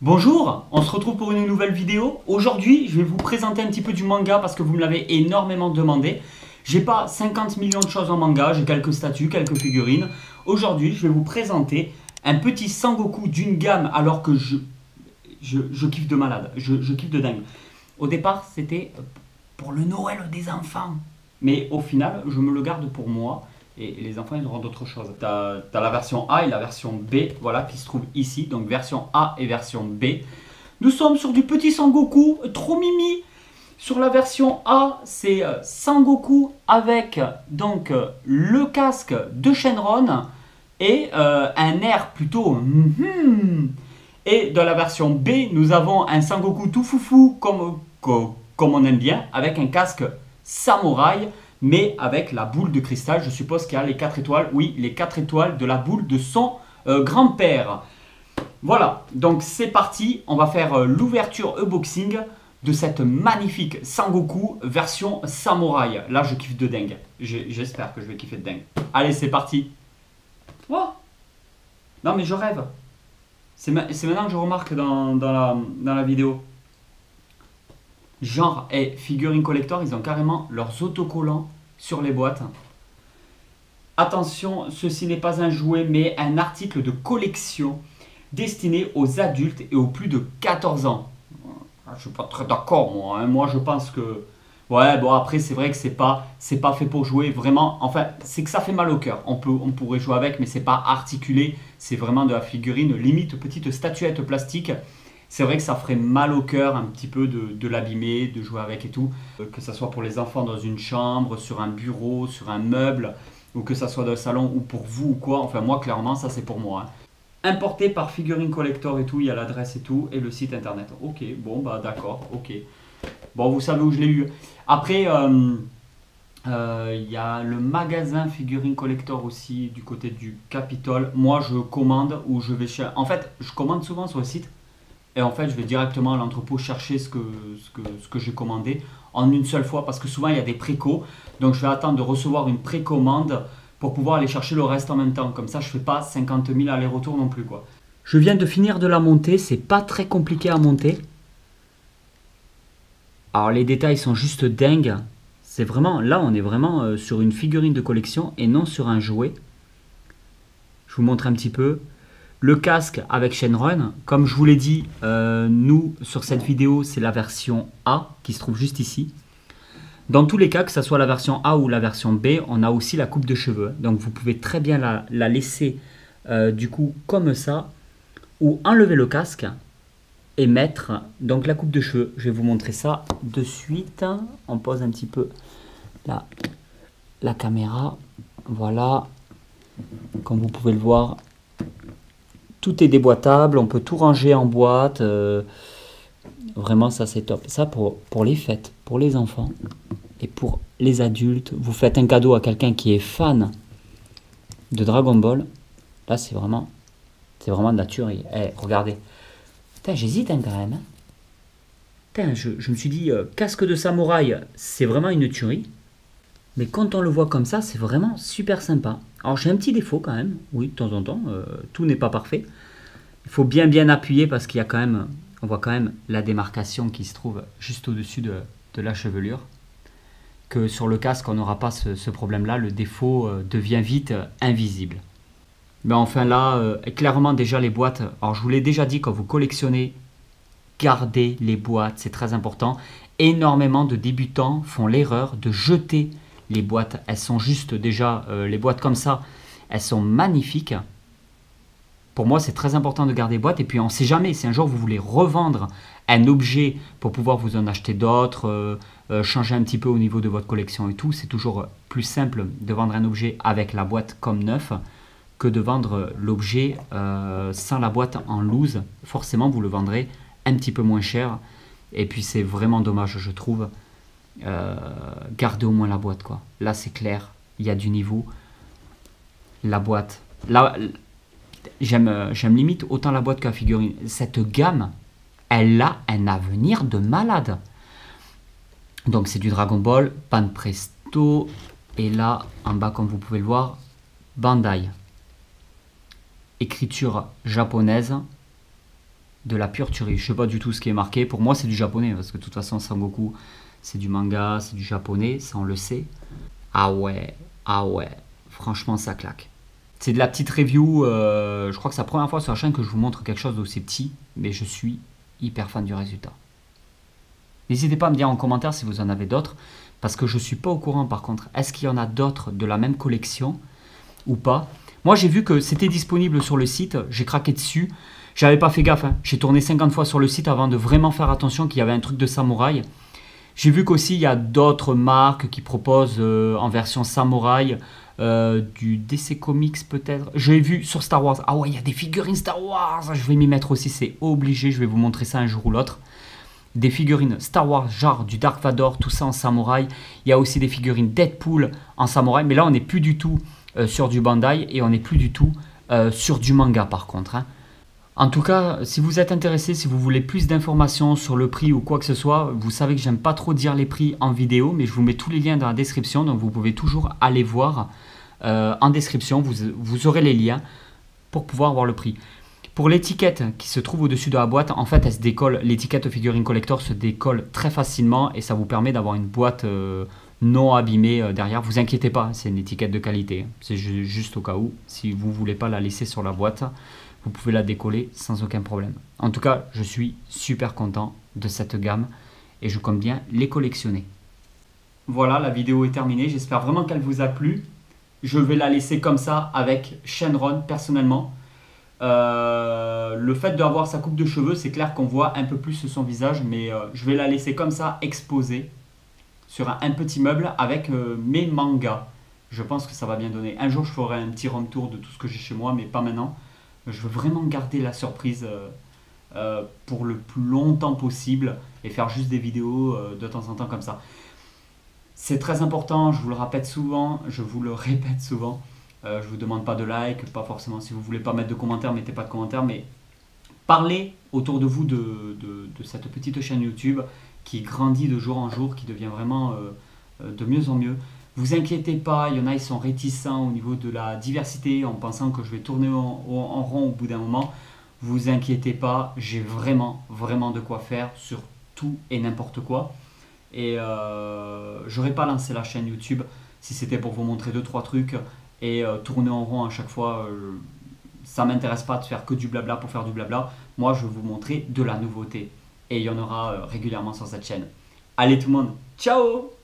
Bonjour, on se retrouve pour une nouvelle vidéo. Aujourd'hui, je vais vous présenter un petit peu du manga parce que vous me l'avez énormément demandé. J'ai pas 50 millions de choses en manga, j'ai quelques statues, quelques figurines. Aujourd'hui, je vais vous présenter un petit Sangoku d'une gamme alors que je kiffe de malade, je kiffe de dingue. Au départ, c'était pour le Noël des enfants. Mais au final, je me le garde pour moi. Et les enfants, ils auront d'autres choses. Tu as la version A et la version B, voilà, qui se trouve ici. Donc version A et version B. Nous sommes sur du petit Sangoku, trop mimi. Sur la version A, c'est Sangoku avec donc le casque de Shenron et un air plutôt Et dans la version B, nous avons un Sangoku tout foufou comme on aime bien, avec un casque samouraï, mais avec la boule de cristal. Je suppose qu'il y a les 4 étoiles. Oui, les 4 étoiles de la boule de son grand-père. Voilà, donc c'est parti. On va faire l'ouverture unboxing de cette magnifique Sangoku version samouraï. Là, je kiffe de dingue. J'espère que je vais kiffer de dingue. Allez, c'est parti. Oh, non, mais je rêve. C'est maintenant que je remarque dans la vidéo. Genre, et figurine collector, ils ont carrément leurs autocollants sur les boîtes. Attention, ceci n'est pas un jouet, mais un article de collection destiné aux adultes et aux plus de 14 ans. Je ne suis pas très d'accord, moi. Hein. Moi, je pense que... Ouais, bon, après, c'est vrai que c'est pas fait pour jouer. Vraiment, enfin, c'est que ça fait mal au cœur. On pourrait jouer avec, mais c'est pas articulé. C'est vraiment de la figurine, limite petite statuette plastique. C'est vrai que ça ferait mal au cœur un petit peu de l'abîmer, de jouer avec et tout. Que ça soit pour les enfants dans une chambre, sur un bureau, sur un meuble, ou que ça soit dans le salon ou pour vous ou quoi. Enfin moi clairement ça c'est pour moi. Hein. Importé par Figurine Collector et tout, il y a l'adresse et tout, et le site internet. Ok, bon bah d'accord, ok. Bon vous savez où je l'ai eu. Après il y a le magasin Figurine Collector aussi du côté du Capitole. Moi je commande ou je vais chez... En fait je commande souvent sur le site. Et en fait, je vais directement à l'entrepôt chercher ce que j'ai commandé en une seule fois parce que souvent il y a des précos. Donc je vais attendre de recevoir une précommande pour pouvoir aller chercher le reste en même temps. Comme ça, je ne fais pas 50 000 allers-retours non plus, quoi. Je viens de finir de la monter, c'est pas très compliqué à monter. Alors les détails sont juste dingues. C'est vraiment, là on est vraiment sur une figurine de collection et non sur un jouet. Je vous montre un petit peu. Le casque avec Shenron, comme je vous l'ai dit, nous, sur cette vidéo, c'est la version A qui se trouve juste ici. Dans tous les cas, que ce soit la version A ou la version B, on a aussi la coupe de cheveux. Donc vous pouvez très bien la laisser du coup comme ça, ou enlever le casque et mettre donc la coupe de cheveux. Je vais vous montrer ça de suite. On pose un petit peu la caméra. Voilà, comme vous pouvez le voir. Tout est déboîtable, on peut tout ranger en boîte. Vraiment, ça c'est top. Ça pour les fêtes, pour les enfants et pour les adultes. Vous faites un cadeau à quelqu'un qui est fan de Dragon Ball. Là, c'est vraiment de la tuerie. Eh, regardez. Putain, j'hésite hein, quand même. Hein. Putain, je me suis dit, casque de samouraï, c'est vraiment une tuerie. Mais quand on le voit comme ça, c'est vraiment super sympa. Alors j'ai un petit défaut quand même, oui, de temps en temps, tout n'est pas parfait. Il faut bien appuyer parce qu'il y a quand même, on voit quand même la démarcation qui se trouve juste au-dessus de la chevelure. Que sur le casque, on n'aura pas ce problème-là, le défaut devient vite invisible. Mais enfin là, clairement déjà les boîtes, alors je vous l'ai déjà dit, quand vous collectionnez, gardez les boîtes, c'est très important. Énormément de débutants font l'erreur de jeter les boîtes. Elles sont juste déjà, les boîtes comme ça, elles sont magnifiques. Pour moi, c'est très important de garder les boîtes. Et puis, on ne sait jamais, si un jour vous voulez revendre un objet pour pouvoir vous en acheter d'autres, changer un petit peu au niveau de votre collection et tout, c'est toujours plus simple de vendre un objet avec la boîte comme neuf que de vendre l'objet sans la boîte en loose. Forcément, vous le vendrez un petit peu moins cher. Et puis, c'est vraiment dommage, je trouve. Gardez au moins la boîte quoi. Là c'est clair, il y a du niveau. La boîte, là j'aime limite autant la boîte que la figurine. Cette gamme, elle a un avenir de malade. Donc c'est du Dragon Ball, Pan Presto, et là en bas comme vous pouvez le voir, Bandai. Écriture japonaise. de la pure tuerie. Je sais pas du tout ce qui est marqué. Pour moi, c'est du japonais, parce que de toute façon, Sangoku, c'est du manga, c'est du japonais, ça on le sait. Ah ouais, ah ouais, franchement, ça claque. C'est de la petite review. Je crois que c'est la première fois sur la chaîne que je vous montre quelque chose d'aussi petit, mais je suis hyper fan du résultat. N'hésitez pas à me dire en commentaire si vous en avez d'autres, parce que je ne suis pas au courant par contre. Est-ce qu'il y en a d'autres de la même collection ou pas? Moi j'ai vu que c'était disponible sur le site, j'ai craqué dessus. J'avais pas fait gaffe, hein. J'ai tourné 50 fois sur le site avant de vraiment faire attention qu'il y avait un truc de samouraï. J'ai vu qu'aussi il y a d'autres marques qui proposent en version samouraï, du DC Comics peut-être. J'ai vu sur Star Wars, ah ouais il y a des figurines Star Wars, je vais m'y mettre aussi, c'est obligé, je vais vous montrer ça un jour ou l'autre. Des figurines Star Wars, genre du Dark Vador, tout ça en samouraï. Il y a aussi des figurines Deadpool en samouraï, mais là on n'est plus du tout sur du Bandai et on n'est plus du tout sur du manga par contre, hein. En tout cas, si vous êtes intéressé, si vous voulez plus d'informations sur le prix ou quoi que ce soit, vous savez que j'aime pas trop dire les prix en vidéo, mais je vous mets tous les liens dans la description, donc vous pouvez toujours aller voir en description, vous aurez les liens pour pouvoir voir le prix. Pour l'étiquette qui se trouve au-dessus de la boîte, en fait, elle se décolle, l'étiquette figurine collector se décolle très facilement et ça vous permet d'avoir une boîte non abîmée derrière. Vous inquiétez pas, c'est une étiquette de qualité, c'est juste au cas où, si vous voulez pas la laisser sur la boîte, vous pouvez la décoller sans aucun problème. En tout cas, je suis super content de cette gamme et je compte bien les collectionner. Voilà, la vidéo est terminée. J'espère vraiment qu'elle vous a plu. Je vais la laisser comme ça avec Shenron personnellement. Le fait d'avoir sa coupe de cheveux, c'est clair qu'on voit un peu plus son visage, mais je vais la laisser comme ça exposée sur un petit meuble avec mes mangas. Je pense que ça va bien donner. Un jour, je ferai un petit room tour de tout ce que j'ai chez moi, mais pas maintenant. Je veux vraiment garder la surprise pour le plus longtemps possible et faire juste des vidéos de temps en temps comme ça. C'est très important, je vous le répète souvent, je vous demande pas de like, pas forcément si vous voulez pas mettre de commentaires, mettez pas de commentaires, mais parlez autour de vous de cette petite chaîne YouTube qui grandit de jour en jour, qui devient vraiment de mieux en mieux. Vous inquiétez pas, il y en a, ils sont réticents au niveau de la diversité en pensant que je vais tourner en rond au bout d'un moment. Vous inquiétez pas, j'ai vraiment de quoi faire sur tout et n'importe quoi. Et j'aurais pas lancé la chaîne YouTube si c'était pour vous montrer 2-3 trucs et tourner en rond à chaque fois. Ça m'intéresse pas de faire que du blabla pour faire du blabla. Moi, je vais vous montrer de la nouveauté. Et il y en aura régulièrement sur cette chaîne. Allez tout le monde, ciao!